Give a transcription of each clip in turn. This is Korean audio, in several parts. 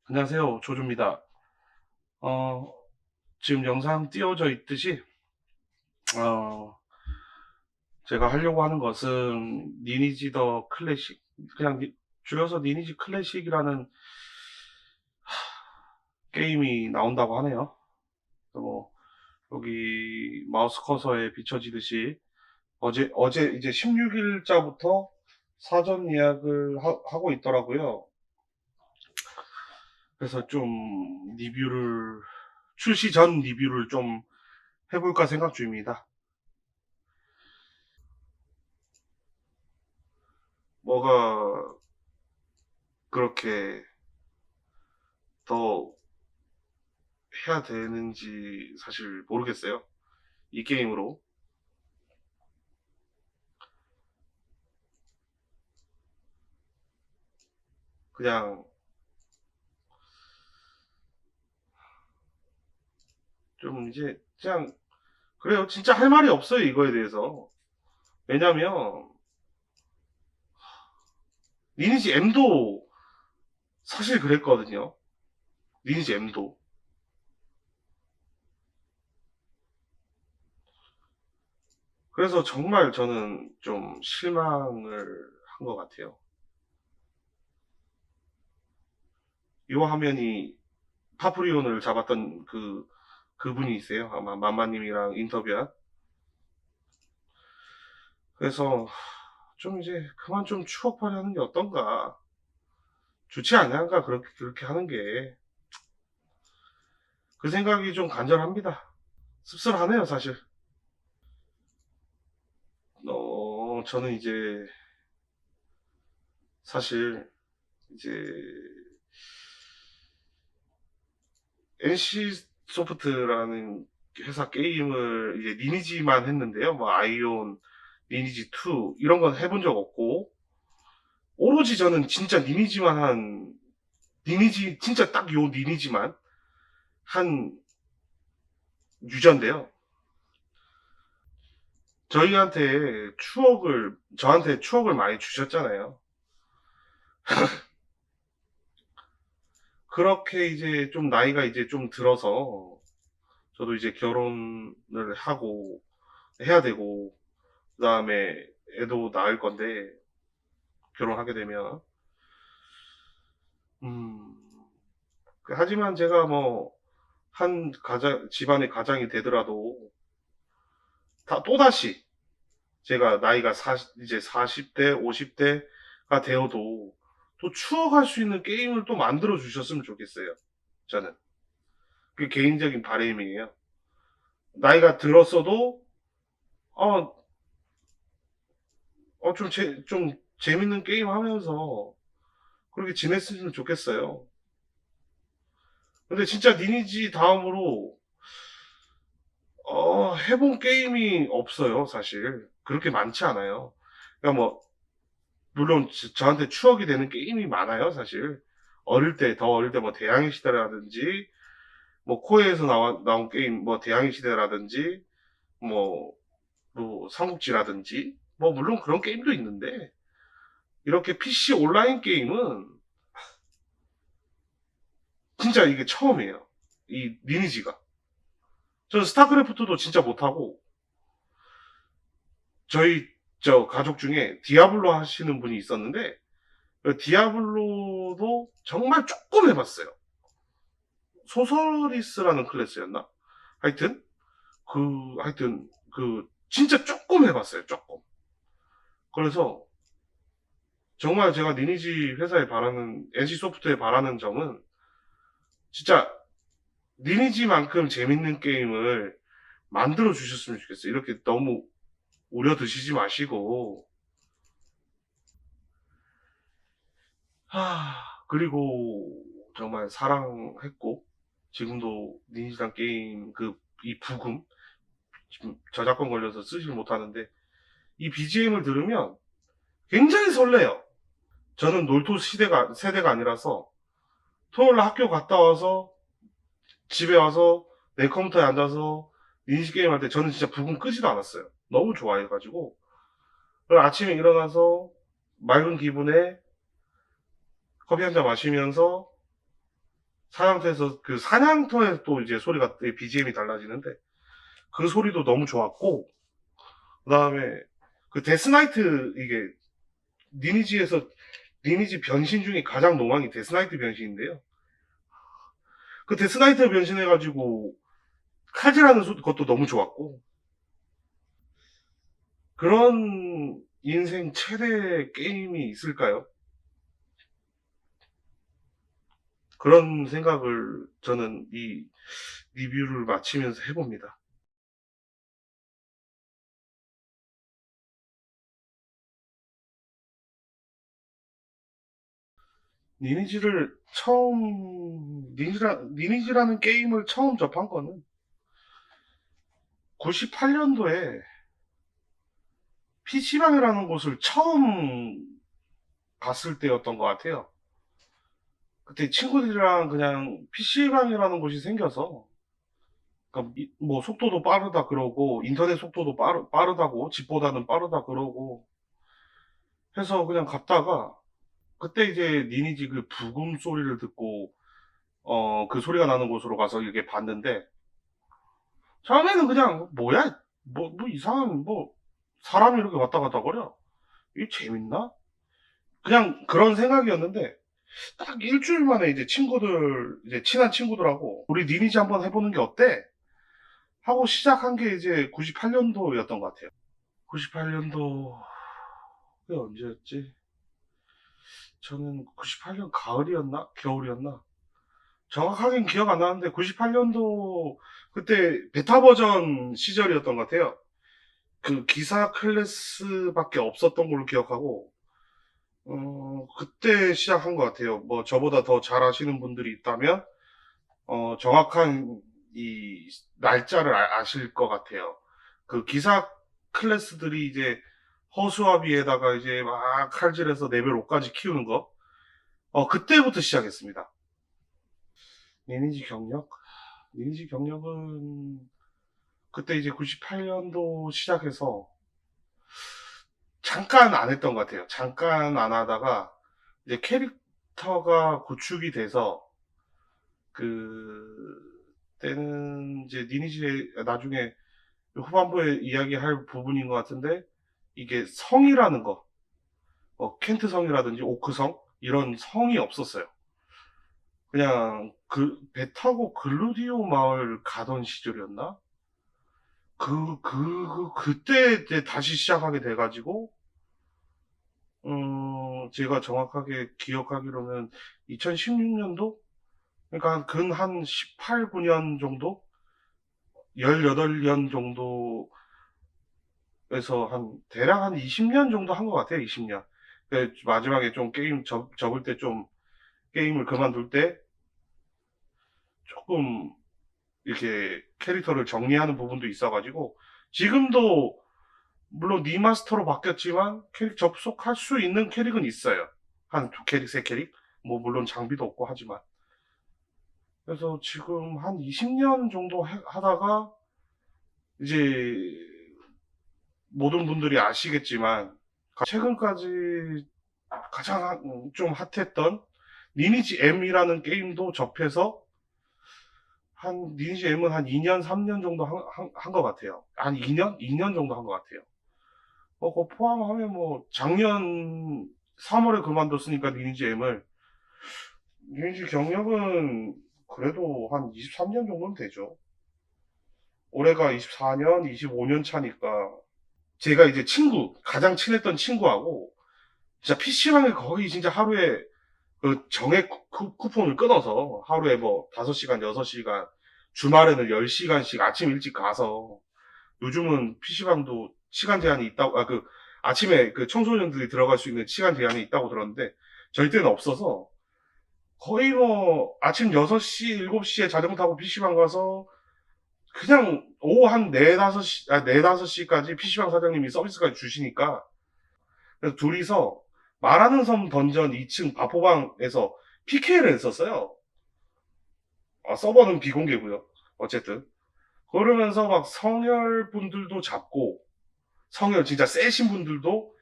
안녕하세요. 조조입니다. 어, 지금 영상 띄워져 있듯이, 어, 제가 하려고 하는 것은 리니지 더 클래식, 그냥 줄여서 리니지 클래식이라는 게임이 나온다고 하네요. 뭐, 여기 마우스 커서에 비춰지듯이 어제 이제 16일자부터 사전 예약을 하고 있더라고요. 그래서 좀 출시 전 리뷰를 좀 해볼까 생각 중입니다. 뭐가 그렇게 더 해야 되는지 사실 모르겠어요. 이 게임으로. 그냥 좀 이제 그냥 그래요. 진짜 할 말이 없어요. 이거에 대해서. 왜냐면 리니지 M도 사실 그랬거든요. 리니지 M도. 그래서 정말 저는 좀 실망을 한 것 같아요. 이 화면이 파프리온을 잡았던 그분이 있어요. 아마 맘마님이랑 인터뷰한. 그래서 좀 이제 그만 좀 추억팔이 하는 게 어떤가. 좋지 않냐가 그렇게 하는 게. 그 생각이 좀 간절합니다. 씁쓸하네요, 사실. 저는 이제, 사실, 이제, NC 소프트라는 회사 게임을 이제 리니지만 했는데요. 뭐, 아이온, 리니지 2, 이런 건 해본 적 없고, 오로지 저는 진짜 진짜 딱 요 리니지만 한 유저인데요. 저한테 추억을 많이 주셨잖아요. 그렇게 이제 좀 나이가 이제 좀 들어서 저도 이제 결혼을 하고 해야 되고 그다음에 애도 낳을 건데 결혼하게 되면 음 하지만 제가 뭐 한 가장 집안의 가장이 되더라도 또다시 제가 나이가 이제 40대 50대가 되어도 또 추억할 수 있는 게임을 또 만들어 주셨으면 좋겠어요. 저는 그게 개인적인 바람이에요. 나이가 들었어도 어, 좀 재밌는 게임 하면서 그렇게 지냈으면 좋겠어요. 근데 진짜 리니지 다음으로, 해본 게임이 없어요, 사실. 그렇게 많지 않아요. 그러니까 뭐, 물론 저한테 추억이 되는 게임이 많아요, 사실. 더 어릴 때 뭐, 대항해 시대라든지, 뭐, 코에에서 나온 게임, 뭐, 대항해 시대라든지, 뭐, 삼국지라든지, 뭐, 물론 그런 게임도 있는데, 이렇게 PC 온라인 게임은 진짜 이게 처음이에요. 이 리니지가. 저는 스타크래프트도 진짜 못하고, 저희 저 가족 중에 디아블로 하시는 분이 있었는데, 그 디아블로도 정말 조금 해봤어요. 소서리스라는 클래스였나? 하여튼, 진짜 조금 해봤어요, 조금. 그래서, 정말 제가 NC 소프트에 바라는 점은, 진짜, 리니지만큼 재밌는 게임을 만들어 주셨으면 좋겠어요. 이렇게 너무 우려 드시지 마시고, 그리고 정말 사랑했고, 지금도 니니지랑 게임 이 부금, 지금 저작권 걸려서 쓰질 못하는데, 이 BGM을 들으면 굉장히 설레요. 저는 세대가 아니라서, 토요일 날 학교 갔다 와서, 집에 와서, 내 컴퓨터에 앉아서, 니니지 게임 할 때 저는 진짜 부금 끄지도 않았어요. 너무 좋아해가지고. 그리고 아침에 일어나서, 맑은 기분에 커피 한 잔 마시면서, 사냥터에서 그 사냥터에 또 이제 소리가 BGM이 달라지는데 그 소리도 너무 좋았고 그 다음에 그 데스나이트 이게 리니지 변신 중에 가장 노망이 데스나이트 변신인데요. 그 데스나이트 변신해가지고 카즈라는 것도 너무 좋았고 그런 인생 최대 게임이 있을까요? 그런 생각을 저는 이 리뷰를 마치면서 해봅니다. 리니지라는 게임을 처음 접한 거는 98년도에 PC방이라는 곳을 처음 갔을 때였던 것 같아요. 그때 친구들이랑 그냥 PC방이라는 곳이 생겨서, 그러니까 뭐 속도도 빠르다 그러고, 인터넷 속도도 빠르다고, 집보다는 빠르다 그러고, 해서 그냥 갔다가, 그때 이제 리니지 그 부금 소리를 듣고, 그 소리가 나는 곳으로 가서 이렇게 봤는데, 처음에는 그냥, 뭐야? 뭐 이상한, 사람이 이렇게 왔다 갔다 거려? 이게 재밌나? 그냥 그런 생각이었는데, 딱 일주일 만에 이제 이제 친한 친구들하고, 우리 리니지 한번 해보는 게 어때? 하고 시작한 게 이제 98년도였던 것 같아요. 98년도, 그게 언제였지? 저는 98년 가을이었나? 겨울이었나? 정확하게는 기억 안 나는데, 98년도, 그때 베타 버전 시절이었던 것 같아요. 그 기사 클래스밖에 없었던 걸로 기억하고, 그때 시작한 것 같아요. 뭐, 저보다 더 잘 아시는 분들이 있다면, 정확한 이 날짜를 아실 것 같아요. 그 기사 클래스들이 이제 허수아비에다가 이제 막 칼질해서 레벨 5까지 키우는 거. 그때부터 시작했습니다. 리니지 경력? 리니지 경력은 그때 이제 98년도 시작해서 잠깐 안 했던 것 같아요. 잠깐 안 하다가 이제 캐릭터가 구축이 돼서 때는 이제 리니지의 나중에 후반부에 이야기할 부분인 것 같은데 이게 성이라는 거, 켄트 성이라든지 오크 성 이런 성이 없었어요. 그냥 배 타고 글루디오 마을 가던 시절이었나? 그때 이제 다시 시작하게 돼가지고 제가 정확하게 기억하기로는 2016년도 그러니까 근 한 18, 9년 정도 18년 정도에서 대략 한 20년 정도 한 것 같아요. 20년. 마지막에 좀 게임 접을 때 좀 게임을 그만둘 때 조금 이렇게 캐릭터를 정리하는 부분도 있어가지고 지금도 물론 리마스터로 바뀌었지만 캐릭 접속할 수 있는 캐릭은 있어요. 한 두 캐릭, 세 캐릭. 뭐 물론 장비도 없고 하지만. 그래서 지금 한 20년 정도 하다가 이제 모든 분들이 아시겠지만 최근까지 가장 좀 핫했던 리니지 M이라는 게임도 접해서 한 리니지 M은 한 2년, 3년 정도 한 것 같아요. 한 2년? 2년 정도 한 것 같아요. 그거 포함하면 뭐 작년 3월에 그만뒀으니까 리니지 경력은 그래도 한 23년 정도는 되죠. 올해가 24년, 25년 차니까 제가 이제 가장 친했던 친구하고 진짜 PC방에 거의 진짜 하루에 그 정액 쿠폰을 끊어서 하루에 뭐 5시간, 6시간, 주말에는 10시간씩 아침 일찍 가서 요즘은 PC방도 시간 제한이 있다고, 아침에 그 청소년들이 들어갈 수 있는 시간 제한이 있다고 들었는데 저희 때는 없어서 거의 뭐 아침 6시, 7시에 자전거 타고 PC방 가서 그냥 오후 한 4, 5시, 4, 5시까지 PC방 사장님이 서비스까지 주시니까 그래서 둘이서 말하는 섬 던전 2층 바포방에서 PK를 했었어요. 서버는 비공개고요. 어쨌든. 그러면서 막 성열 분들도 잡고, 성열 진짜 세신 분들도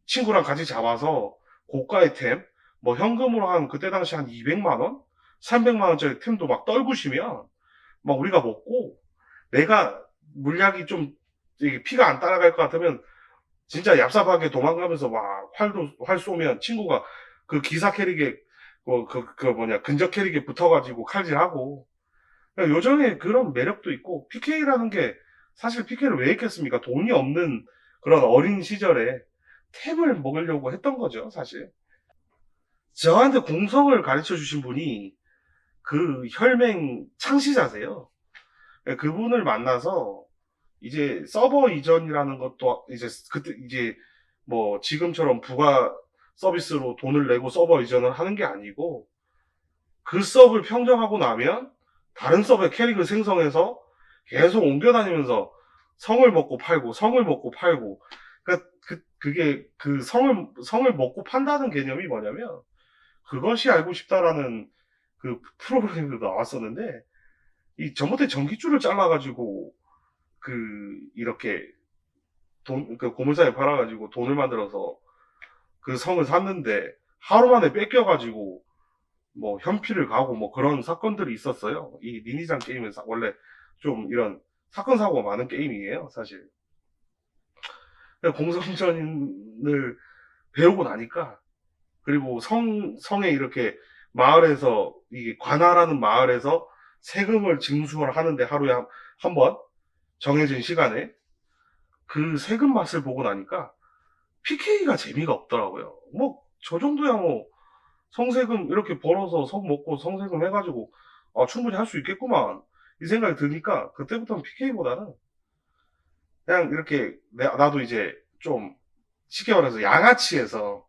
친구랑 같이 잡아서 고가의 템, 뭐 현금으로 그때 당시 한 200만 원? 300만 원짜리 템도 막 떨구시면 막 우리가 먹고 내가 물약이 좀 이게 피가 안 따라갈 것 같으면 진짜 얍삽하게 도망가면서 막 활 쏘면 친구가 그 기사 캐릭에 근접 캐릭에 붙어가지고 칼질하고 요정의 그런 매력도 있고 PK라는 게 사실 PK를 왜 했겠습니까? 돈이 없는 그런 어린 시절에 템을 먹으려고 했던 거죠, 사실. 저한테 공성을 가르쳐 주신 분이 그 혈맹 창시자세요. 그분을 만나서 이제 서버 이전이라는 것도 이제 그때 이제 뭐 지금처럼 부가 서비스로 돈을 내고 서버 이전을 하는 게 아니고 그 서버를 평정하고 나면 다른 서버에 캐릭을 생성해서 계속 옮겨 다니면서 성을 먹고 팔고 성을 먹고 팔고 그게 그 성을 먹고 판다는 개념이 뭐냐면 그것이 알고 싶다라는 그 프로그램도 나왔었는데 이 전봇대 전기줄을 잘라가지고 그 이렇게 그 고물상에 팔아가지고 돈을 만들어서 그 성을 샀는데 하루 만에 뺏겨가지고 뭐 현피를 가고 뭐 그런 사건들이 있었어요. 이 니니장 게임은 원래 좀 이런 사건 사고가 많은 게임이에요, 사실. 공성전을 배우고 나니까 그리고 성에 이렇게 마을에서 이 관할하는 마을에서 세금을 징수를 하는데 하루에 한 번 정해진 시간에 그 세금 맛을 보고 나니까 PK가 재미가 없더라고요. 뭐 저 정도야 뭐 성세금 이렇게 벌어서 성 먹고 성세금 해가지고 충분히 할 수 있겠구만 이 생각이 드니까 그때부터는 PK보다는 그냥 이렇게 나도 이제 좀 쉽게 말해서 양아치에서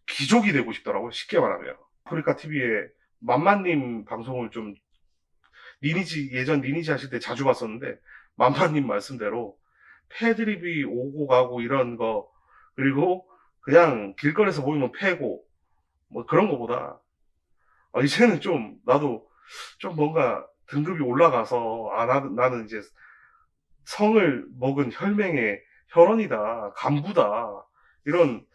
귀족이 되고 싶더라고요. 쉽게 말하면. 아프리카 TV에 만만님 방송을 좀 예전 리니지 하실 때 자주 봤었는데 만만님 말씀대로 패드립이 오고 가고 이런 거 그리고 그냥 길거리에서 보이면 패고 뭐 그런 거보다 이제는 좀 나도 좀 뭔가 등급이 올라가서 나는 이제 성을 먹은 혈맹의 혈원이다 간부다 이런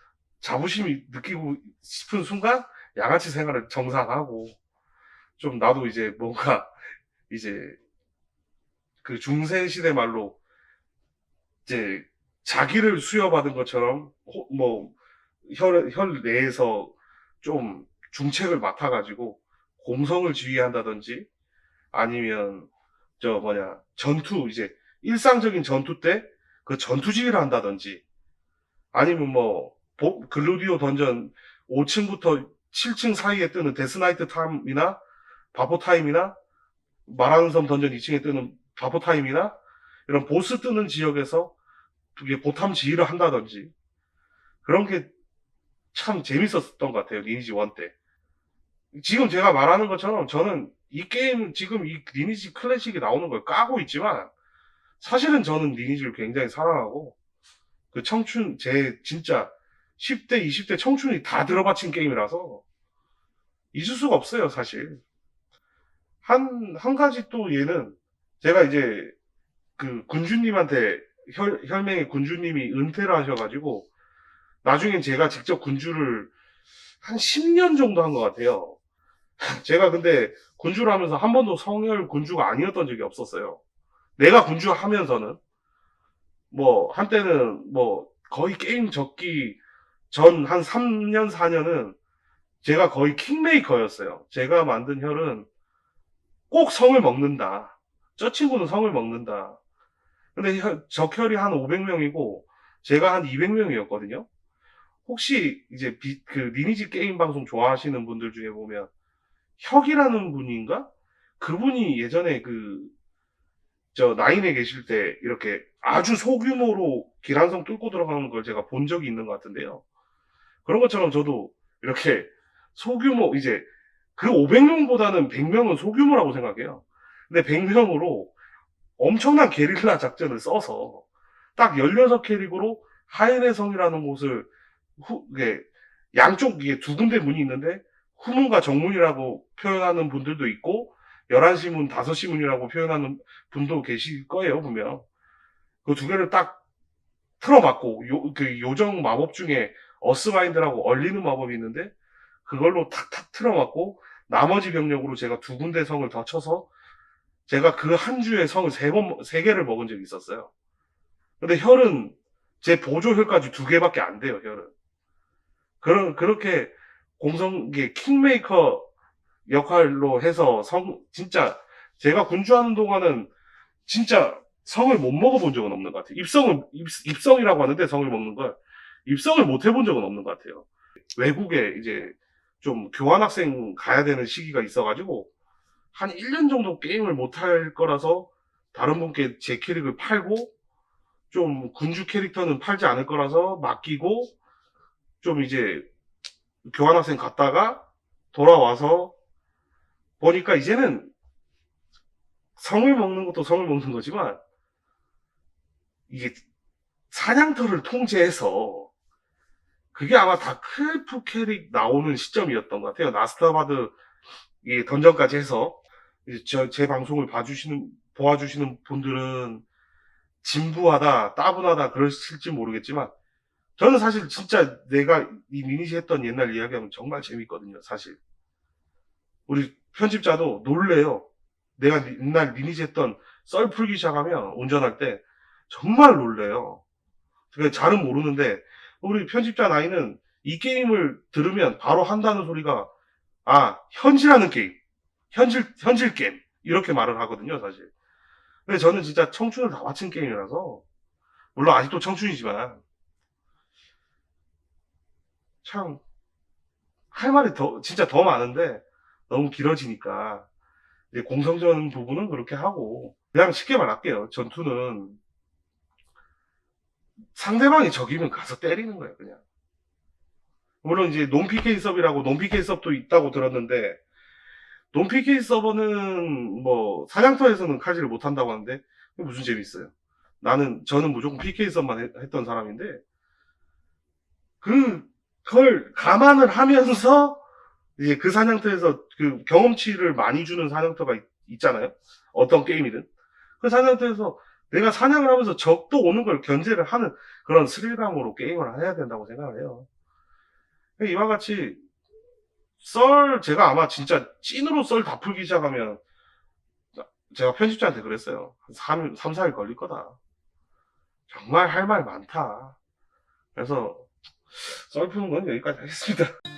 자부심이 느끼고 싶은 순간 양아치 생활을 정산하고 좀 나도 이제 뭔가 이제 그 중세 시대 말로 이제 자기를 수여받은 것처럼 뭐 혈 내에서 좀 중책을 맡아가지고 공성을 지휘한다든지 아니면 저 뭐냐 전투 이제 일상적인 전투 때 그 전투 지휘를 한다든지 아니면 뭐 글루디오 던전 5층부터 7층 사이에 뜨는 데스나이트 타임이나 바포 타임이나 마라는 섬 던전 2층에 뜨는 바포 타임이나 이런 보스 뜨는 지역에서 그게 보탐 지휘를 한다든지 그런 게 참 재밌었던 것 같아요. 리니지 1 때. 지금 제가 말하는 것처럼 저는 이 게임 지금 이 리니지 클래식이 나오는 걸 까고 있지만 사실은 저는 리니지를 굉장히 사랑하고 그 청춘 제 진짜 10대 20대 청춘이 다 들어바친 게임이라서 잊을 수가 없어요 사실. 한 가지 또 얘는 제가 이제 그 군주님한테 혈맹의 군주님이 은퇴를 하셔가지고 나중엔 제가 직접 군주를 한 10년 정도 한 것 같아요. 제가 근데 군주를 하면서 한 번도 성혈 군주가 아니었던 적이 없었어요. 내가 군주 하면서는 뭐 한때는 뭐 거의 게임 접기 전 한 3년 4년은 제가 거의 킹메이커였어요. 제가 만든 혈은 꼭 성을 먹는다. 저 친구는 성을 먹는다. 근데 적혈이 한 500명이고 제가 한 200명이었거든요. 혹시 이제 그 리니지 게임 방송 좋아하시는 분들 중에 보면 혁이라는 분인가? 그분이 예전에 저 나인에 계실 때 이렇게 아주 소규모로 기란성 뚫고 들어가는 걸 제가 본 적이 있는 것 같은데요. 그런 것처럼 저도 이렇게 소규모 이제 그 500명보다는 100명은 소규모라고 생각해요. 근데 100명으로 엄청난 게릴라 작전을 써서 딱 16캐릭으로 하인의 성이라는 곳을 이게 양쪽 이게 두 군데 문이 있는데 후문과 정문이라고 표현하는 분들도 있고 11시 문, 5시 문이라고 표현하는 분도 계실 거예요, 분명. 그 두 개를 딱 틀어맞고 그 요정 마법 중에 어스마인드라고 얼리는 마법이 있는데 그걸로 탁탁 틀어맞고 나머지 병력으로 제가 2군데 성을 더 쳐서 제가 그 한 주에 성을 3개를 먹은 적이 있었어요. 근데 혈은 제 보조 혈까지 2개밖에 안 돼요, 혈은. 그렇게 이게 킹메이커 역할로 해서 진짜 제가 군주하는 동안은 진짜 성을 못 먹어본 적은 없는 것 같아요. 입성이라고 하는데 성을 먹는 걸 입성을 못 해본 적은 없는 것 같아요. 외국에 이제 좀 교환학생 가야 되는 시기가 있어가지고 한 1년 정도 게임을 못 할 거라서 다른 분께 제 캐릭을 팔고 좀 군주 캐릭터는 팔지 않을 거라서 맡기고 좀 이제 교환학생 갔다가 돌아와서 보니까 이제는 성을 먹는 것도 성을 먹는 거지만 이게 사냥터를 통제해서 그게 아마 다크엘프 캐릭 나오는 시점이었던 것 같아요. 나스타바드 이 던전까지 해서 이제 제 방송을 보아주시는 분들은 진부하다, 따분하다 그러실지 모르겠지만 저는 사실 진짜 내가 이 리니지 했던 옛날 이야기하면 정말 재밌거든요, 사실. 우리 편집자도 놀래요. 내가 옛날 리니지 했던 썰 풀기 시작하면 운전할 때 정말 놀래요. 그러니까 잘은 모르는데 우리 편집자 나이는 이 게임을 들으면 바로 한다는 소리가 현질하는 게임, 현질 게임 이렇게 말을 하거든요, 사실. 근데 저는 진짜 청춘을 다 바친 게임이라서 물론 아직도 청춘이지만 참 할 말이 진짜 더 많은데 너무 길어지니까 이제 공성전 부분은 그렇게 하고 그냥 쉽게 말할게요. 전투는 상대방이 적이면 가서 때리는 거예요, 그냥. 물론 이제 논PK 서버라고 논PK 서버도 있다고 들었는데 논PK 서버는 뭐 사냥터에서는 칼질을 못 한다고 하는데 그게 무슨 재미있어요. 저는 무조건 PK 서버만 했던 사람인데 그걸 감안을 하면서 이제 그 사냥터에서 그 경험치를 많이 주는 사냥터가 있잖아요. 어떤 게임이든. 그 사냥터에서 내가 사냥을 하면서 적도 오는 걸 견제를 하는 그런 스릴감으로 게임을 해야 된다고 생각을 해요. 이와 같이 제가 아마 진짜 찐으로 썰 다 풀기 시작하면 제가 편집자한테 그랬어요. 한 3, 4일 걸릴 거다. 정말 할 말 많다. 그래서 썰 푸는 건 여기까지 하겠습니다.